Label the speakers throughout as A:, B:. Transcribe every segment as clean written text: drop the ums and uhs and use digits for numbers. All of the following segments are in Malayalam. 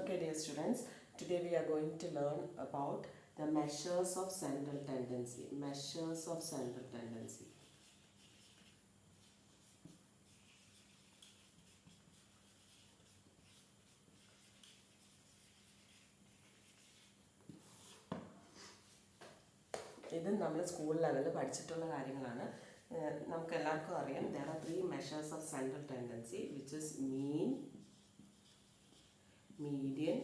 A: Okay, dear students, today we are going to learn about the measures of central tendency. Measures of central tendency. ഇത് നമ്മൾ സ്കൂൾ ലെവലിൽ പഠിച്ചിട്ടുള്ള കാര്യങ്ങളാണ്. നമുക്ക് എല്ലാവർക്കും അറിയാം there are three measures of central tendency which is mean, median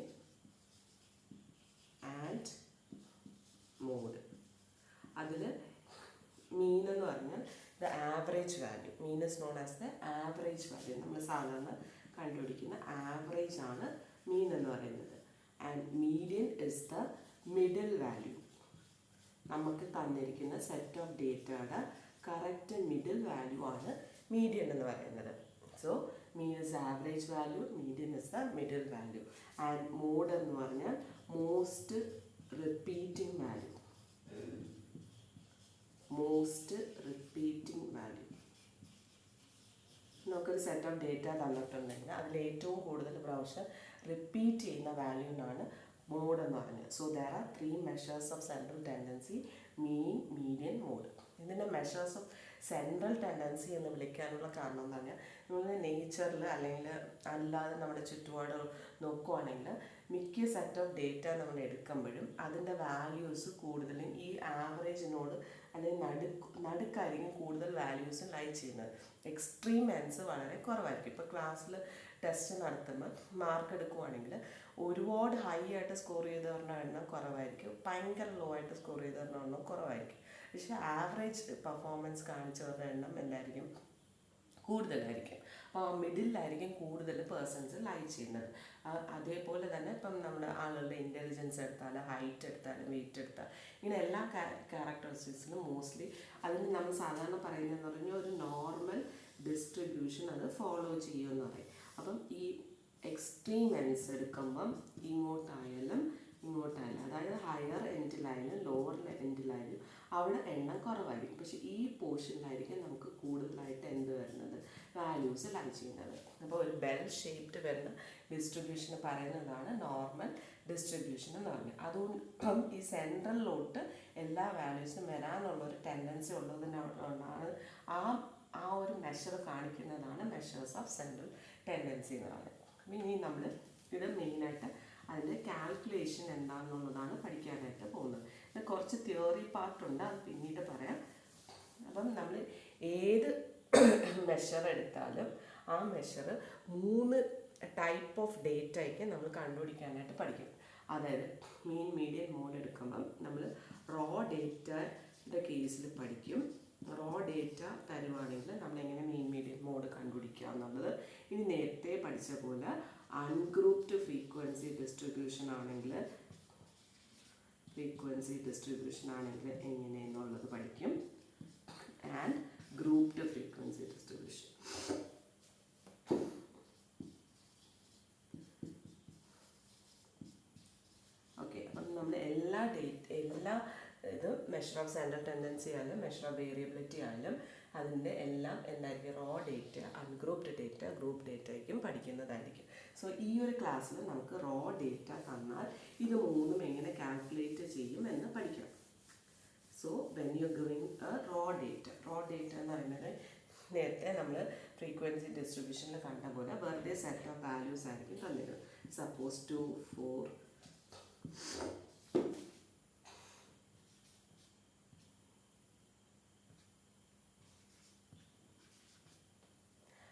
A: and mode. അതിൽ മീൻ എന്ന് പറഞ്ഞാൽ the average value. Mean is known as the average value. നമ്മൾ സാധാരണ കണ്ടുപിടിക്കുന്ന ആവറേജ് ആണ് മീൻ എന്ന് പറയുന്നത്. And median is the middle value. നമുക്ക് തന്നിരിക്കുന്ന സെറ്റ് ഓഫ് ഡേറ്റയുടെ കറക്റ്റ് മിഡിൽ വാല്യൂ ആണ് മീഡിയൻ എന്ന് പറയുന്നത്. So mean is average value, median is the middle value. And mode എന്ന് പറഞ്ഞാൽ most repeating value. Most repeating value. നമുക്കൊരു സെറ്റ് ഓഫ് ഡേറ്റ തന്നിട്ടുണ്ടെങ്കിൽ അതിൽ ഏറ്റവും കൂടുതൽ പ്രാവശ്യം റിപ്പീറ്റ് ചെയ്യുന്ന വാല്യൂനാണ് മോഡ് എന്ന് പറഞ്ഞത്. So there are three measures of central tendency: mean, median, mode. ഇതിൻ്റെ മെഷേഴ്സ് ഓഫ് സെൻട്രൽ ടെൻഡൻസി എന്ന് വിളിക്കാനുള്ള കാരണം എന്ന് പറഞ്ഞാൽ നമ്മൾ നേച്ചറിൽ അല്ലെങ്കിൽ അല്ലാതെ നമ്മുടെ ചുറ്റുപാട് നോക്കുവാണെങ്കിൽ മിക്ക സെറ്റ് ഓഫ് ഡേറ്റ നമ്മൾ എടുക്കുമ്പോഴും അതിൻ്റെ വാല്യൂസ് കൂടുതലും ഈ ആവറേജിനോട് അല്ലെങ്കിൽ നടുക്കായിരിക്കും കൂടുതൽ വാല്യൂസ് ലൈ ചെയ്യുന്നത്. എക്സ്ട്രീം എൻഡ്സ് വളരെ കുറവായിരിക്കും. ഇപ്പോൾ ക്ലാസ്സിൽ ടെസ്റ്റ് നടത്തുമ്പോൾ മാർക്ക് എടുക്കുവാണെങ്കിൽ ഒരുപാട് ഹൈ ആയിട്ട് സ്കോർ ചെയ്തവരുടെ എണ്ണം കുറവായിരിക്കും, ഭയങ്കര ലോ ആയിട്ട് സ്കോർ ചെയ്തവരുടെ എണ്ണം കുറവായിരിക്കും. പക്ഷേ ആവറേജ് പെർഫോമൻസ് കാണിച്ചവരുടെ എണ്ണം എന്തായിരിക്കും? കൂടുതലായിരിക്കും. അപ്പോൾ മിഡിലായിരിക്കും കൂടുതൽ പേഴ്സൺസ് ലൈ ചെയ്യുന്നത്. അതേപോലെ തന്നെ ഇപ്പം നമ്മുടെ ആളുകളുടെ ഇൻ്റലിജൻസ് എടുത്താലും ഹൈറ്റ് എടുത്താലും വെയിറ്റ് എടുത്താലും ഇങ്ങനെ എല്ലാ ക്യാരക്ടറിസ്റ്റിക്സിനും മോസ്റ്റ്ലി അതിന് നമ്മൾ സാധാരണ പറയുന്നതെന്ന് പറഞ്ഞാൽ ഒരു നോർമൽ ഡിസ്ട്രിബ്യൂഷൻ അത് ഫോളോ ചെയ്യുമെന്ന് പറയും. അപ്പം ഈ എക്സ്ട്രീം എൻഡ്സ് എടുക്കുമ്പം ഇങ്ങോട്ടായാലും അതായത് ഹയർ എൻഡിലായാലും ലോവർ എൻഡിലായാലും അവിടെ എണ്ണം കുറവായിരിക്കും. പക്ഷേ ഈ പോർഷനിലായിരിക്കും നമുക്ക് കൂടുതലായിട്ട് എന്ത് വരുന്നത്? വാല്യൂസ് ലൈ ചെയ്യുന്നത്. അപ്പോൾ ഒരു ബെൽ ഷേപ്ഡ് വരുന്ന ഡിസ്ട്രിബ്യൂഷന് പറയുന്നതാണ് നോർമൽ ഡിസ്ട്രിബ്യൂഷൻ എന്ന് പറഞ്ഞത്. അതുകൊണ്ട് ഈ സെൻട്രലിലോട്ട് എല്ലാ വാല്യൂസും വരാനുള്ളൊരു ടെൻഡൻസി ഉള്ളതിനാണ് ആ ഒരു മെഷർ കാണിക്കുന്നതാണ് മെഷേഴ്സ് ഓഫ് സെൻട്രൽ ടെൻഡൻസി എന്ന് പറയുന്നത്. ഇനി നമ്മൾ ഇത് മെയിനായിട്ട് അതിൻ്റെ കാൽക്കുലേഷൻ എന്താണെന്നുള്ളതാണ് പഠിക്കാനായിട്ട് പോകുന്നത്. ഇത് കുറച്ച് തിയറി പാർട്ടുണ്ട്, അത് പിന്നീട് പറയാം. അപ്പം നമ്മൾ ഏത് മെഷർ എടുത്താലും ആ മെഷർ 3 ടൈപ്പ് ഓഫ് ഡേറ്റയ്ക്ക് നമ്മൾ കണ്ടുപിടിക്കാനായിട്ട് പഠിക്കും. അതായത് മീൻ, മീഡിയൻ, മോഡ് എടുക്കുമ്പം നമ്മൾ റോ ഡേറ്റയുടെ കേസിൽ പഠിക്കും. റോ ഡേറ്റ തരുവാണെങ്കിൽ നമ്മളെങ്ങനെ മീൻ, മീഡിയൻ, മോഡ് കണ്ടുപിടിക്കുക എന്നുള്ളത് ഇനി നേരത്തെ പഠിച്ച പോലെ അൺഗ്രൂപ്ഡ് ഫ്രീക്വൻസി ഡിസ്ട്രിബ്യൂഷൻ ആണെങ്കിൽ എങ്ങനെയെന്നുള്ളത് പഠിക്കും. And grouped frequency distribution. Okay, അപ്പം നമ്മൾ എല്ലാ ഇത് മെഷർ ഓഫ് സെൻട്രൽ ടെൻഡൻസി ആയാലും മെഷർ ഓഫ് വേരിയബിലിറ്റി ആയാലും അതിൻ്റെ എല്ലാം എന്തായിരിക്കും? Raw data, ungrouped data, group ഡേറ്റയ്ക്കും പഠിക്കുന്നതായിരിക്കും. സോ ഈ ഒരു ക്ലാസ്സിൽ നമുക്ക് റോ ഡേറ്റ തന്നാൽ ഇത് മൂന്നും എങ്ങനെ കാൽക്കുലേറ്റ് ചെയ്യും എന്ന് പഠിക്കാം. So when you giving a raw data എന്ന് പറയുന്നത് നേരത്തെ നമ്മൾ ഫ്രീക്വൻസി ഡിസ്ട്രിബ്യൂഷനിൽ കണ്ട പോലെ വെറുതെ സെറ്റ് ഓഫ് വാല്യൂസ് ആയിരിക്കും തന്നിരുന്നത്. സപ്പോസ് 2, 4.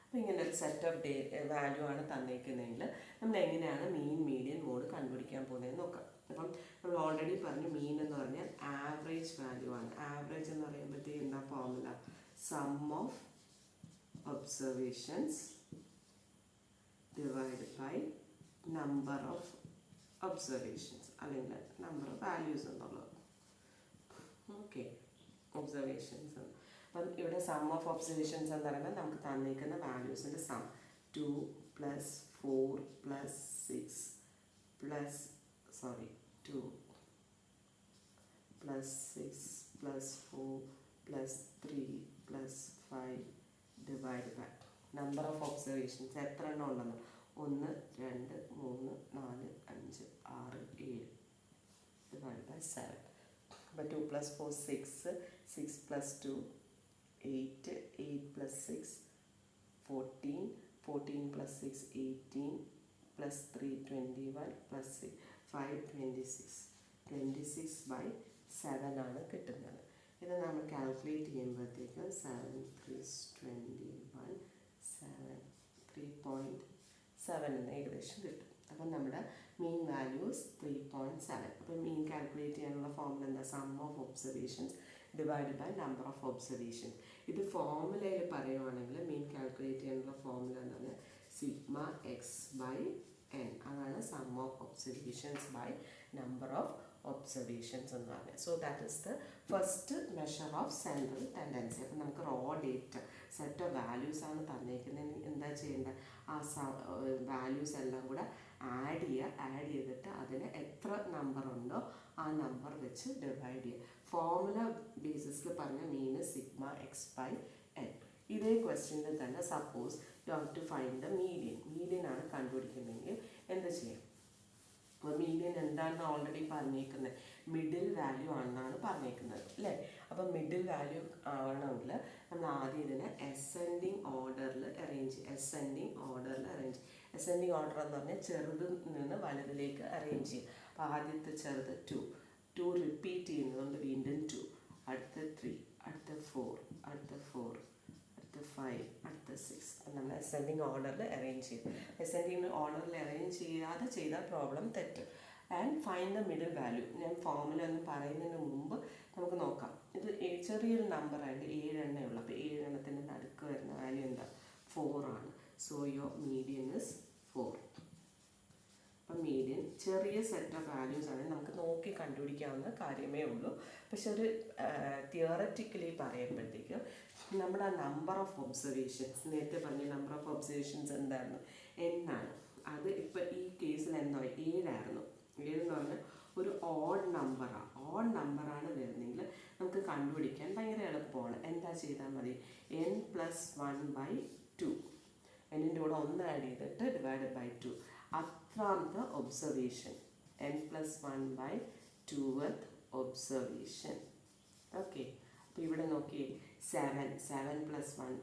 A: അപ്പോൾ ഇങ്ങനെ ഒരു സെറ്റ് ഓഫ് വാല്യൂ ആണ് തന്നേക്കുന്നതെങ്കിൽ നമ്മൾ എങ്ങനെയാണ് മീൻ, മീഡിയൻ, മോഡ് കണ്ടുപിടിക്കാൻ പോകുന്നതെന്ന് നോക്കാം. അപ്പം നമ്മൾ ഓൾറെഡി പറഞ്ഞു മീൻ എന്ന് പറഞ്ഞാൽ ആവറേജ് വാല്യൂ ആണ്. ആവറേജ് എന്ന് പറയുമ്പോഴത്തേക്ക് എന്താ formula? Sum of observations divide by number of observations അല്ലെങ്കിൽ നമ്പർ ഓഫ് വാല്യൂസ് എന്നുള്ളത്. Okay, observations. അപ്പം ഇവിടെ സം ഓഫ് ഒബ്സർവേഷൻസ് എന്ന് പറയുമ്പോൾ നമുക്ക് തന്നിരിക്കുന്ന വാല്യൂസിൻ്റെ sum 2 + 4 + 6 2 + 6 + 4 + 3 + 5 divide by number of observations എത്ര എണ്ണം ഉണ്ടെന്ന്. 1 2 3 4 5 6 7 divided by 7. അപ്പോൾ 2 + 4 6, 6 + 2 8, 8 + 6 14, 14 + 6 18 + 3 21 + 5 26, 26/7 ആണ് കിട്ടുന്നത്. ഇത് നമ്മൾ കാൽക്കുലേറ്റ് ചെയ്യുമ്പോഴത്തേക്കും 7 3 21 7 3.7 എന്ന് ഏകദേശം കിട്ടും. അപ്പം നമ്മുടെ മീൻ വാല്യൂസ് 3.7. അപ്പം മീൻ കാൽക്കുലേറ്റ് ചെയ്യാനുള്ള ഫോർമുല എന്താ? Sum of observations divide by number of observations. ഇത് ഫോർമുലയിൽ പറയുവാണെങ്കിൽ മീൻ കാൽക്കുലേറ്റ് ചെയ്യാനുള്ള ഫോർമുല എന്താണ്? Sigma x/n. അതാണ് sum of observations by number of observations എന്ന് പറഞ്ഞത്. So that is the first measure of central tendency. അപ്പം നമുക്ക് raw data set of values ആണ് തന്നേക്കുന്നത്. എന്താ ചെയ്യേണ്ടത്? ആ വാല്യൂസ് എല്ലാം കൂടെ ആഡ് ചെയ്തിട്ട് അതിന് എത്ര നമ്പർ ഉണ്ടോ ആ നമ്പർ വെച്ച് ഡിവൈഡ് ചെയ്യുക. ഫോർമുല ബേസിസിൽ പറഞ്ഞ മീന് സിഗ്മ x/n. ഇതേ ക്വസ്റ്റ്യനിൽ തന്നെ suppose you have to find the median ആണ് കണ്ടുപിടിക്കുന്നതെങ്കിൽ എന്ത് ചെയ്യും? അപ്പോൾ മീഡിയൻ എന്താണെന്ന് ഓൾറെഡി പറഞ്ഞേക്കുന്നത് മിഡിൽ വാല്യൂ ആണെന്നാണ് പറഞ്ഞേക്കുന്നത് അല്ലേ? അപ്പം മിഡിൽ വാല്യൂ ആവണമെങ്കിൽ നമ്മൾ ആദ്യം ഇതിനെ അസെൻഡിങ് ഓർഡറിൽ അറേഞ്ച് അസെൻഡിങ് ഓർഡർ എന്ന് പറഞ്ഞാൽ ചെറുതിൽ നിന്ന് വലുതിലേക്ക് അറേഞ്ച് ചെയ്യും. അപ്പോൾ ആദ്യത്തെ ചെറുത് 2 റിപ്പീറ്റ് ചെയ്യുന്നതുകൊണ്ട് വീണ്ടും 2, അടുത്ത 3, അടുത്ത 4, അടുത്ത 4, അടുത്ത 5, അടുത്ത 6. നമ്മൾ അസെൻഡിങ് ഓർഡറിൽ അറേഞ്ച് ചെയ്യും. അസെൻഡിങ് ഓർഡറിൽ അറേഞ്ച് ചെയ്യാതെ ചെയ്താൽ പ്രോബ്ലം തെറ്റും. And find the middle value. ഞാൻ ഫോർമുല ഒന്നും പറയുന്നതിന് മുമ്പ് നമുക്ക് നോക്കാം. ഇത് ചെറിയൊരു നമ്പറായിട്ട് 7 എണ്ണേ ഉള്ളൂ. അപ്പോൾ 7 എണ്ണത്തിൻ്റെ നടുക്ക് വരുന്ന വാല്യൂ എന്താ? 4 ആണ്. So your median is 4. അപ്പം മീഡിയൻ ചെറിയ സെറ്റ് ഓഫ് വാല്യൂസ് ആണെങ്കിൽ നമുക്ക് നോക്കി കണ്ടുപിടിക്കാവുന്ന കാര്യമേ ഉള്ളൂ. പക്ഷെ ഒരു തിയററ്റിക്കലി പറയുമ്പോഴത്തേക്ക് നമ്മുടെ നമ്പർ ഓഫ് ഒബ്സർവേഷൻസ്, നേരത്തെ പറഞ്ഞ നമ്പർ ഓഫ് ഒബ്സർവേഷൻസ് എന്തായിരുന്നു? n ആണ്. അത് ഇപ്പോൾ ഈ കേസിൽ എന്താ 7 ആയിരുന്നു. 7 എന്ന് പറഞ്ഞാൽ ഒരു ഓഡ് നമ്പറാണ് വരുന്നതെങ്കിൽ നമുക്ക് കണ്ടുപിടിക്കാൻ ഭയങ്കര എളുപ്പമാണ്. എന്താ ചെയ്താൽ മതി? n + 1/2. എന്നിൻ്റെ കൂടെ 1 ആഡ് ചെയ്തിട്ട് ഡിവൈഡഡ് ബൈ 2. അത്രാമത്തെ observation n + 1/2th observation. Okay. അപ്പോൾ ഇവിടെ നോക്കിയേ 7 + 1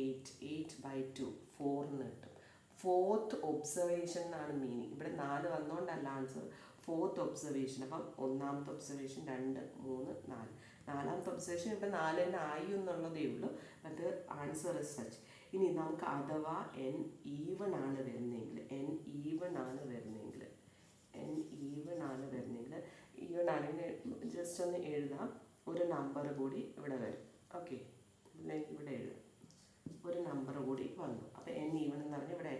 A: 8, 8/2 4 എന്ന് കിട്ടും. 4th ഒബ്സർവേഷൻ എന്നാണ് മീനിങ്. ഇവിടെ 4 വന്നുകൊണ്ടല്ല ആൻസർ, 4th ഒബ്സർവേഷൻ. അപ്പം ഒന്നാമത്തെ ഒബ്സർവേഷൻ 2 3 4, നാലാമത്തെ ഒബ്സർവേഷൻ ഇവിടെ 4 തന്നെ ആയി എന്നുള്ളതേ ഉള്ളൂ. അത് ആൻസർ ഇസ് സച്ച്. ഇനി നമുക്ക് അഥവാ n ഈവൺ ആണ് വരുന്നതെങ്കിൽ ഈവൺ ആണെങ്കിൽ ജസ്റ്റ് ഒന്ന് എഴുതാം. ഒരു നമ്പർ കൂടി ഇവിടെ വരും. ഓക്കെ, ഇവിടെ എഴുതാം. ഒരു നമ്പർ കൂടി വന്നു. അപ്പോൾ n ഈവൺ എന്ന് പറഞ്ഞാൽ ഇവിടെ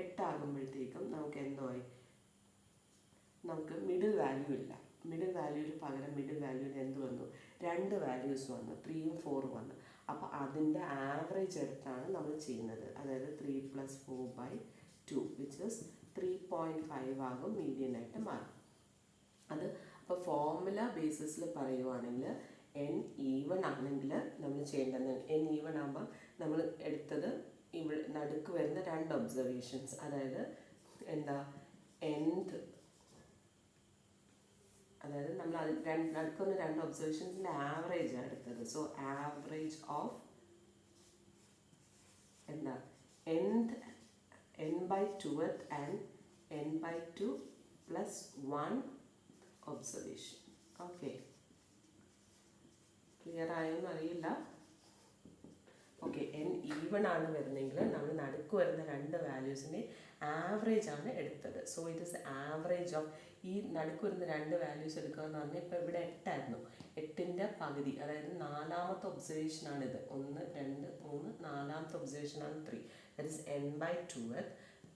A: 8 ആകുമ്പോഴത്തേക്കും നമുക്ക് എന്തോയി? നമുക്ക് മിഡിൽ വാല്യൂ ഇല്ല. മിഡിൽ വാല്യൂവിന് പകരം മിഡിൽ വാല്യൂവിൽ എന്ത് വന്നു? 2 വാല്യൂസ് വന്നു, 3ഉം 4ഉം വന്നു. അപ്പോൾ അതിൻ്റെ ആവറേജ് എടുത്താണ് നമ്മൾ ചെയ്യുന്നത്. അതായത് 3 + 4/2 വിച്ച് ഇസ് 3.5 ആകും മീഡിയനായിട്ട് മാറും. അത് അപ്പോൾ ഫോർമുല ബേസിസിൽ പറയുവാണെങ്കിൽ n ഈവൺ ആണെങ്കിൽ നമ്മൾ ചെയ്യേണ്ടത്, n ഈവൺ ആകുമ്പോൾ നമ്മൾ എടുത്തത് ഇവിടെ നടുക്ക് വരുന്ന 2 ഒബ്സർവേഷൻസ്, അതായത് എന്താ അതായത് നമ്മൾ നടുക്കുന്ന 2 ഒബ്സർവേഷൻസിൻ്റെ ആവറേജാണ് എടുത്തത്. സോ ആവറേജ് ഓഫ് എന്താ n/2th and n/2 + 1 observation. Okay, clear ആയെന്ന് അറിയില്ല. ഓക്കെ, n ഈവൺ ആണ് വരുന്നെങ്കിൽ നമ്മൾ നടുക്ക് വരുന്ന 2 വാല്യൂസിൻ്റെ ആവറേജ് ആണ് എടുത്തത്. So it is average of ഈ നടുക്ക് വരുന്ന 2 വാല്യൂസ് എടുക്കുക എന്ന് പറഞ്ഞാൽ ഇപ്പോൾ ഇവിടെ 8 ആയിരുന്നു. 8ൻ്റെ പകുതി, അതായത് 4ാമത്തെ ഒബ്സർവേഷനാണിത്. 1 2 3 4ാമത്തെ ഒബ്സർവേഷനാണ് 3. ദാറ്റ് ഇസ് n/2th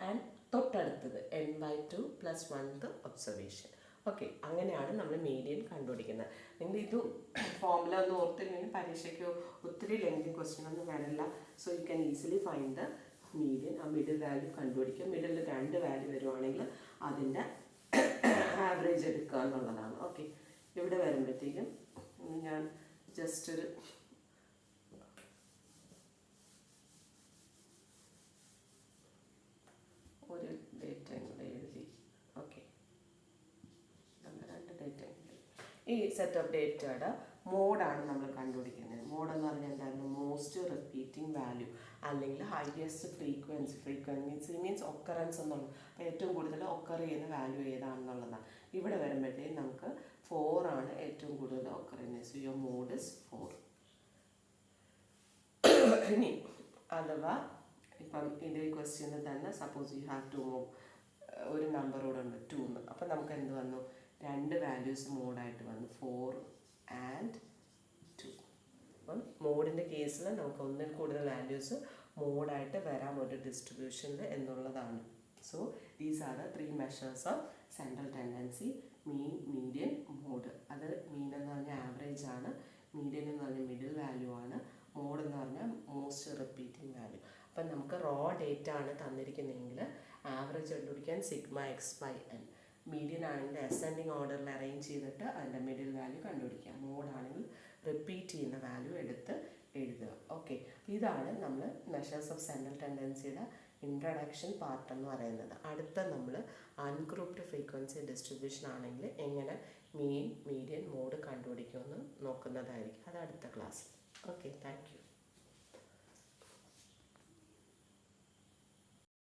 A: ആൻഡ് തൊട്ടടുത്തത് n/2 + 1th ഒബ്സർവേഷൻ. ഓക്കെ, അങ്ങനെയാണ് നമ്മൾ മീഡിയൻ കണ്ടുപിടിക്കുന്നത്. നിങ്ങൾ ഇത് ഫോർമുല ഒന്ന് ഓർത്തില്ലെങ്കിൽ പരീക്ഷയ്ക്ക് ഒത്തിരി ലെങ്തി ക്വസ്റ്റ്യൻ ഒന്നും വരില്ല. So you can easily find the median. ആ മിഡിൽ വാല്യൂ കണ്ടുപിടിക്കുക. മിഡിൽ 2 വാല്യൂ വരുവാണെങ്കിൽ അതിൻ്റെ ആവറേജ് എടുക്കുക എന്നുള്ളതാണ്. ഓക്കെ, ഇവിടെ വരുമ്പോഴത്തേക്കും ഞാൻ ജസ്റ്റ് ഒരു ഈ സെറ്റ് ഓഫ് ഡേറ്റയുടെ മോഡാണ് നമ്മൾ കണ്ടുപിടിക്കുന്നത്. മോഡ് എന്ന് പറഞ്ഞാൽ എന്തായിരുന്നു? മോസ്റ്റ് റിപ്പീറ്റിംഗ് വാല്യൂ അല്ലെങ്കിൽ highest frequency. Frequency means occurrence എന്നുള്ളത്. അപ്പോൾ ഏറ്റവും കൂടുതൽ ഒക്കർ ചെയ്യുന്ന വാല്യൂ ഏതാണെന്നുള്ളതാണ്. ഇവിടെ വരുമ്പോഴത്തേക്കും നമുക്ക് 4 ആണ് ഏറ്റവും കൂടുതൽ ഒക്കർ ചെയ്യുന്നത്. So your mode is 4. ഇനി അഥവാ ഇപ്പം ഇതേ ക്വസ്റ്റ്യനിൽ തന്നെ suppose you have to move ഒരു നമ്പറോടെ ഉണ്ട് 2 എന്ന്. അപ്പം നമുക്ക് എന്ത് വന്നു? 2 വാല്യൂസ് മോഡായിട്ട് വന്നു, 4 ആൻഡ് 2. അപ്പം മോഡിൻ്റെ കേസിൽ നമുക്ക് ഒന്നിൽ കൂടുതൽ വാല്യൂസ് മോഡായിട്ട് വരാം ഒരു ഡിസ്ട്രിബ്യൂഷനിൽ എന്നുള്ളതാണ്. So these are the 3 measures of central tendency: mean, median, mode. അത് മീൻ എന്ന് പറഞ്ഞാൽ ആവറേജ് ആണ്, മീഡിയൻ എന്ന് പറഞ്ഞാൽ മിഡിൽ വാല്യൂ ആണ്, മോഡ് എന്ന് പറഞ്ഞാൽ മോസ്റ്റ് റിപ്പീറ്റിംഗ് വാല്യൂ. അപ്പം നമുക്ക് റോ ഡേറ്റ ആണ് തന്നിരിക്കുന്നതെങ്കിൽ ആവറേജ് കണ്ടുപിടിക്കാൻ sigma x by n. Median ആണെങ്കിൽ അസെൻഡിങ് ഓർഡറിൽ അറേഞ്ച് ചെയ്തിട്ട് അതിൻ്റെ മിഡിൽ വാല്യൂ കണ്ടുപിടിക്കാം. മോഡ് ആണെങ്കിൽ റിപ്പീറ്റ് ചെയ്യുന്ന വാല്യൂ എടുത്ത് എഴുതുക. ഓക്കെ, ഇതാണ് നമ്മൾ മെഷേഴ്സ് ഓഫ് സെൻട്രൽ ടെൻഡൻസിയുടെ ഇൻട്രഡക്ഷൻ പാർട്ട് എന്ന് പറയുന്നത്. അടുത്ത നമ്മൾ അൺഗ്രൂപ്ഡ് ഫ്രീക്വൻസി ഡിസ്ട്രിബ്യൂഷൻ ആണെങ്കിൽ എങ്ങനെ മീൻ, മീഡിയൻ, മോഡ് കണ്ടുപിടിക്കുമെന്ന് നോക്കുന്നതായിരിക്കും. അത് അടുത്ത ക്ലാസ്സിൽ. Okay, thank you.